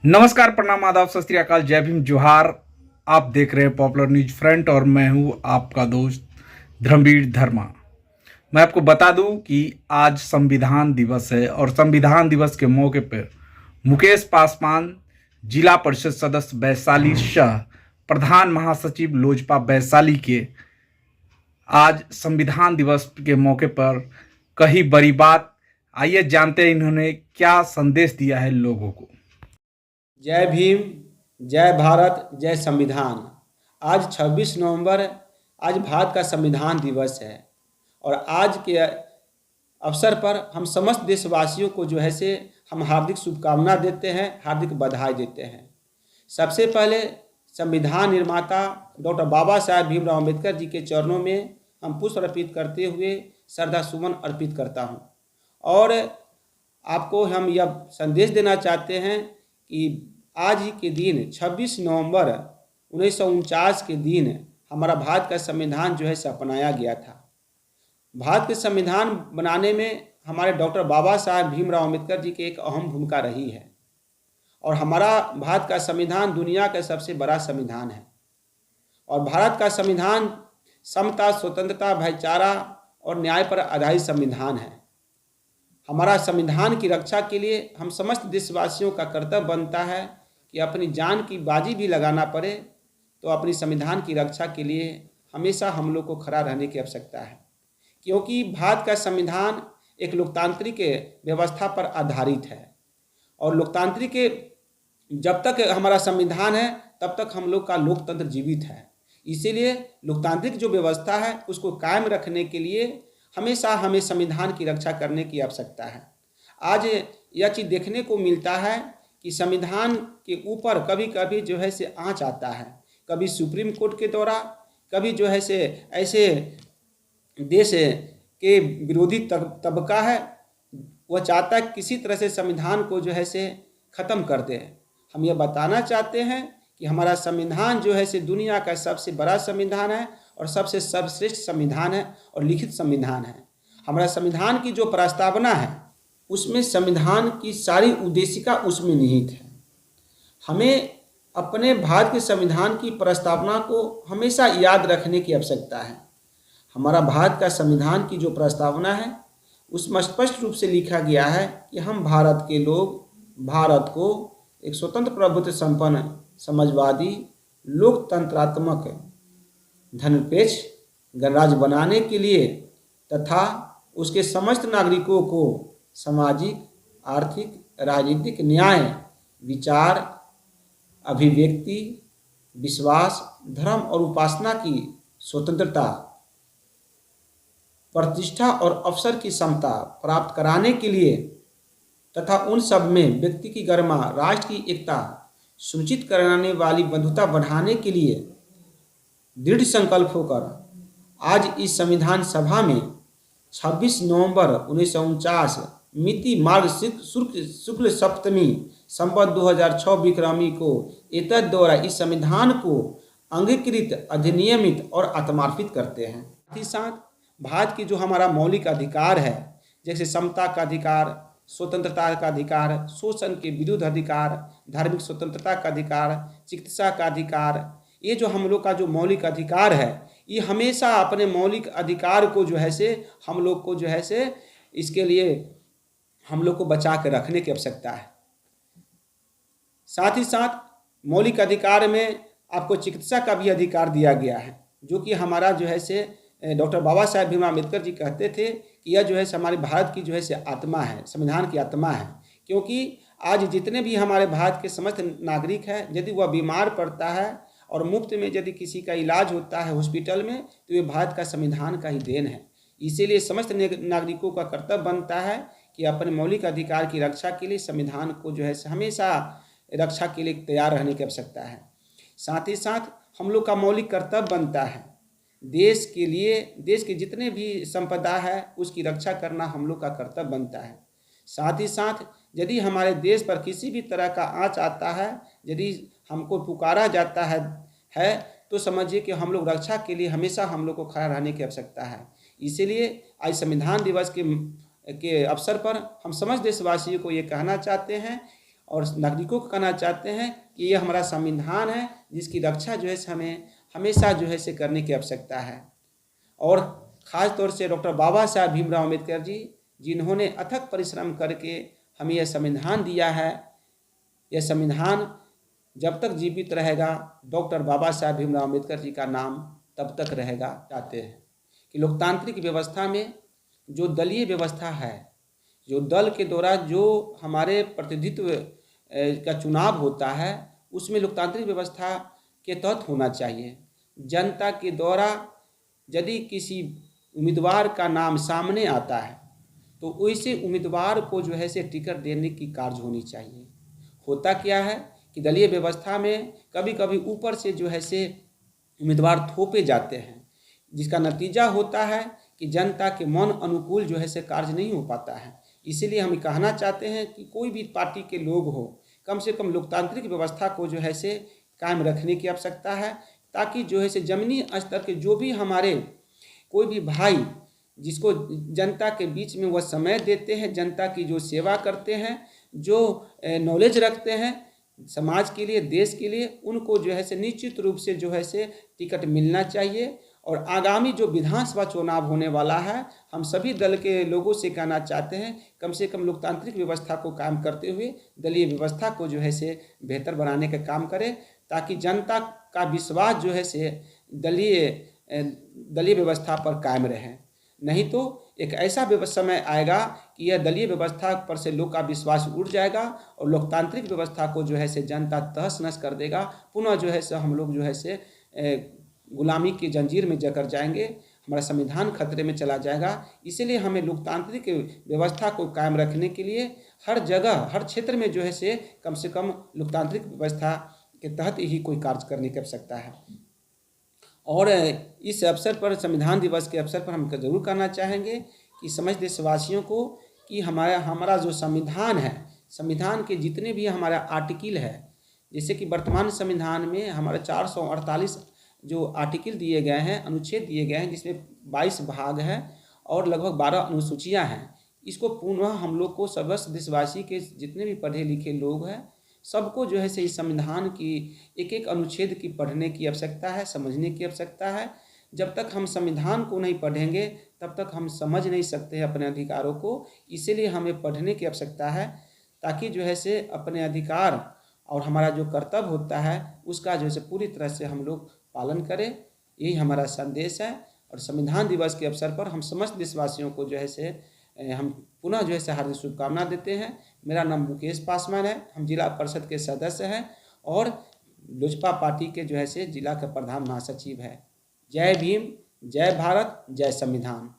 नमस्कार, प्रणाम, आदाब, सत श्री अकाल, जय भीम, जोहार। आप देख रहे हैं पॉपुलर न्यूज फ्रंट और मैं हूं आपका दोस्त धर्मवीर धर्मा। मैं आपको बता दूं कि आज संविधान दिवस है और संविधान दिवस के मौके पर मुकेश पासवान, जिला परिषद सदस्य वैशाली शाह, प्रधान महासचिव लोजपा वैशाली के आज संविधान दिवस के मौके पर कही बड़ी बात। आइए जानते हैं इन्होंने क्या संदेश दिया है लोगों को। जय भीम, जय भारत, जय संविधान। आज 26 नवंबर आज भारत का संविधान दिवस है और आज के अवसर पर हम समस्त देशवासियों को जो है से हम हार्दिक शुभकामना देते हैं, हार्दिक बधाई देते हैं। सबसे पहले संविधान निर्माता डॉक्टर बाबा साहेब भीमराव अम्बेडकर जी के चरणों में हम पुष्प अर्पित करते हुए श्रद्धा सुमन अर्पित करता हूं। और आपको हम यह संदेश देना चाहते हैं कि आज ही के दिन 26 नवंबर 1949 के दिन हमारा भारत का संविधान जो है से अपनाया गया था। भारत के संविधान बनाने में हमारे डॉक्टर बाबा साहेब भीमराव अम्बेडकर जी की एक अहम भूमिका रही है और हमारा भारत का संविधान दुनिया का सबसे बड़ा संविधान है। और भारत का संविधान समता, स्वतंत्रता, भाईचारा और न्याय पर आधारित संविधान है। हमारा संविधान की रक्षा के लिए हम समस्त देशवासियों का कर्तव्य बनता है कि अपनी जान की बाजी भी लगाना पड़े तो अपनी संविधान की रक्षा के लिए हमेशा हम लोग को खड़ा रहने की आवश्यकता है, क्योंकि भारत का संविधान एक लोकतांत्रिक व्यवस्था पर आधारित है और लोकतांत्रिक जब तक हमारा संविधान है तब तक हम लोग का लोकतंत्र जीवित है। इसीलिए लोकतांत्रिक जो व्यवस्था है उसको कायम रखने के लिए हमेशा हमें संविधान की रक्षा करने की आवश्यकता है। आज यह चीज़ देखने को मिलता है कि संविधान के ऊपर कभी कभी जो है से आँच आता है, कभी सुप्रीम कोर्ट के द्वारा, कभी जो है से ऐसे देश के विरोधी तबका है वह चाहता है किसी तरह से संविधान को जो है से ख़त्म कर दे। हम यह बताना चाहते हैं कि हमारा संविधान जो है से दुनिया का सबसे बड़ा संविधान है और सबसे सर्वश्रेष्ठ संविधान है और लिखित संविधान है। हमारा संविधान की जो प्रस्तावना है उसमें संविधान की सारी उद्देशिका उसमें निहित है। हमें अपने भारत के संविधान की प्रस्तावना को हमेशा याद रखने की आवश्यकता है। हमारा भारत का संविधान की जो प्रस्तावना है उसमें स्पष्ट रूप से लिखा गया है कि हम भारत के लोग भारत को एक स्वतंत्र प्रभुत्व संपन्न समाजवादी लोकतंत्रात्मक धर्मनिरपेक्ष गणराज्य बनाने के लिए तथा उसके समस्त नागरिकों को सामाजिक, आर्थिक, राजनीतिक न्याय, विचार, अभिव्यक्ति, विश्वास, धर्म और उपासना की स्वतंत्रता, प्रतिष्ठा और अवसर की समता प्राप्त कराने के लिए तथा उन सब में व्यक्ति की गरिमा, राष्ट्र की एकता सुनिश्चित कराने वाली बंधुता बढ़ाने के लिए दृढ़ संकल्प होकर आज इस संविधान सभा में 26 नवंबर 1949 मिति मार्ग शुक्ल सप्तमी संवत 2006 विक्रमी को एतद द्वारा इस संविधान को अंगीकृत, अधिनियमित और आत्मार्पित करते हैं। साथ ही साथ भारत की जो हमारा मौलिक अधिकार है जैसे समता का अधिकार, स्वतंत्रता का अधिकार, शोषण के विरुद्ध अधिकार, धार्मिक स्वतंत्रता का अधिकार, चिकित्सा का अधिकार, ये जो हम लोग का जो मौलिक अधिकार है ये हमेशा अपने मौलिक अधिकार को जो है से हम लोग को जो है से इसके लिए हम लोग को बचा कर रखने की आवश्यकता है। साथ ही साथ मौलिक अधिकार में आपको चिकित्सा का भी अधिकार दिया गया है, जो कि हमारा जो है से डॉक्टर बाबा साहेब भीमराव अम्बेडकर जी कहते थे कि यह जो है हमारे भारत की जो है से आत्मा है, संविधान की आत्मा है। क्योंकि आज जितने भी हमारे भारत के समस्त नागरिक हैं यदि वह बीमार पड़ता है और मुफ्त में यदि किसी का इलाज होता है हॉस्पिटल में तो ये भारत का संविधान का ही देन है। इसीलिए समस्त नागरिकों का कर्तव्य बनता है कि अपने मौलिक अधिकार की रक्षा के लिए संविधान को जो है हमेशा रक्षा के लिए तैयार रहने की आवश्यकता है। साथ ही साथ हम लोग का मौलिक कर्तव्य बनता है देश के लिए, देश के जितने भी संपदा है उसकी रक्षा करना हम लोग का कर्तव्य बनता है। साथ ही साथ यदि हमारे देश पर किसी भी तरह का आँच आता है, यदि हमको पुकारा जाता है तो समझिए कि हम लोग रक्षा के लिए हमेशा हम लोग को खड़ा रहने की आवश्यकता है। इसीलिए आज संविधान दिवस के अवसर पर हम समस्त देशवासियों को ये कहना चाहते हैं और नागरिकों को कहना चाहते हैं कि ये हमारा संविधान है, जिसकी रक्षा जो है हमें हमेशा जो है करने की आवश्यकता है। और ख़ास तौर से डॉक्टर बाबा साहब भीमराव अम्बेडकर जी, जिन्होंने अथक परिश्रम करके हमें यह संविधान दिया है, यह संविधान जब तक जीवित रहेगा डॉक्टर बाबा साहब भीमराव अम्बेडकर जी का नाम तब तक रहेगा। चाहते हैं कि लोकतांत्रिक व्यवस्था में जो दलीय व्यवस्था है, जो दल के द्वारा जो हमारे प्रतिनिधित्व का चुनाव होता है, उसमें लोकतांत्रिक व्यवस्था के तहत होना चाहिए। जनता के द्वारा यदि किसी उम्मीदवार का नाम सामने आता है तो वैसे उम्मीदवार को जो है टिकट देने की कार्य होनी चाहिए। होता क्या है कि दलीय व्यवस्था में कभी कभी ऊपर से जो है उम्मीदवार थोपे जाते हैं, जिसका नतीजा होता है कि जनता के मन अनुकूल जो है कार्य नहीं हो पाता है। इसीलिए हम कहना चाहते हैं कि कोई भी पार्टी के लोग हो, कम से कम लोकतांत्रिक व्यवस्था को जो है कायम रखने की आवश्यकता है, ताकि जो है जमीनी स्तर के जो भी हमारे कोई भी भाई जिसको जनता के बीच में वह समय देते हैं, जनता की जो सेवा करते हैं, जो नॉलेज रखते हैं समाज के लिए, देश के लिए, उनको जो है निश्चित रूप से जो है टिकट मिलना चाहिए। और आगामी जो विधानसभा चुनाव होने वाला है, हम सभी दल के लोगों से कहना चाहते हैं कम से कम लोकतांत्रिक व्यवस्था को कायम करते हुए दलीय व्यवस्था को जो है बेहतर बनाने का काम करें, ताकि जनता का विश्वास जो है दलीय व्यवस्था पर कायम रहे। नहीं तो एक ऐसा समय आएगा कि यह दलीय व्यवस्था पर से लोग का विश्वास उड़ जाएगा और लोकतांत्रिक व्यवस्था को जो है जनता तहस नहस कर देगा। पुनः जो है हम लोग जो है गुलामी की जंजीर में जकड़ जाएंगे, हमारा संविधान खतरे में चला जाएगा। इसीलिए हमें लोकतांत्रिक व्यवस्था को कायम रखने के लिए हर जगह, हर क्षेत्र में जो है कम से कम लोकतांत्रिक व्यवस्था के तहत ही कोई कार्य करने की आवश्यकता है। और इस अवसर पर, संविधान दिवस के अवसर पर, हम जरूर कहना चाहेंगे कि समस्त देशवासियों को कि हमारा जो संविधान है, संविधान के जितने भी हमारा आर्टिकल है, जैसे कि वर्तमान संविधान में हमारे 448 जो आर्टिकल दिए गए हैं, अनुच्छेद दिए गए हैं, जिसमें 22 भाग हैं और लगभग 12 अनुसूचियाँ हैं। इसको पुनः हम लोग को समस्त देशवासी के जितने भी पढ़े लिखे लोग हैं, सबको जो है इस संविधान की एक एक अनुच्छेद की पढ़ने की आवश्यकता है, समझने की आवश्यकता है। जब तक हम संविधान को नहीं पढ़ेंगे तब तक हम समझ नहीं सकते हैं अपने अधिकारों को। इसीलिए हमें पढ़ने की आवश्यकता है, ताकि जो है अपने अधिकार और हमारा जो कर्तव्य होता है उसका जो है पूरी तरह से हम लोग पालन करें। यही हमारा संदेश है। और संविधान दिवस के अवसर पर हम समस्त देशवासियों को जो है हम पुनः जो है हार्दिक शुभकामना देते हैं। मेरा नाम मुकेश पासवान है, हम जिला परिषद के सदस्य हैं और लोजपा पार्टी के जो है जिला का प्रधान महासचिव है। जय भीम, जय भारत, जय संविधान।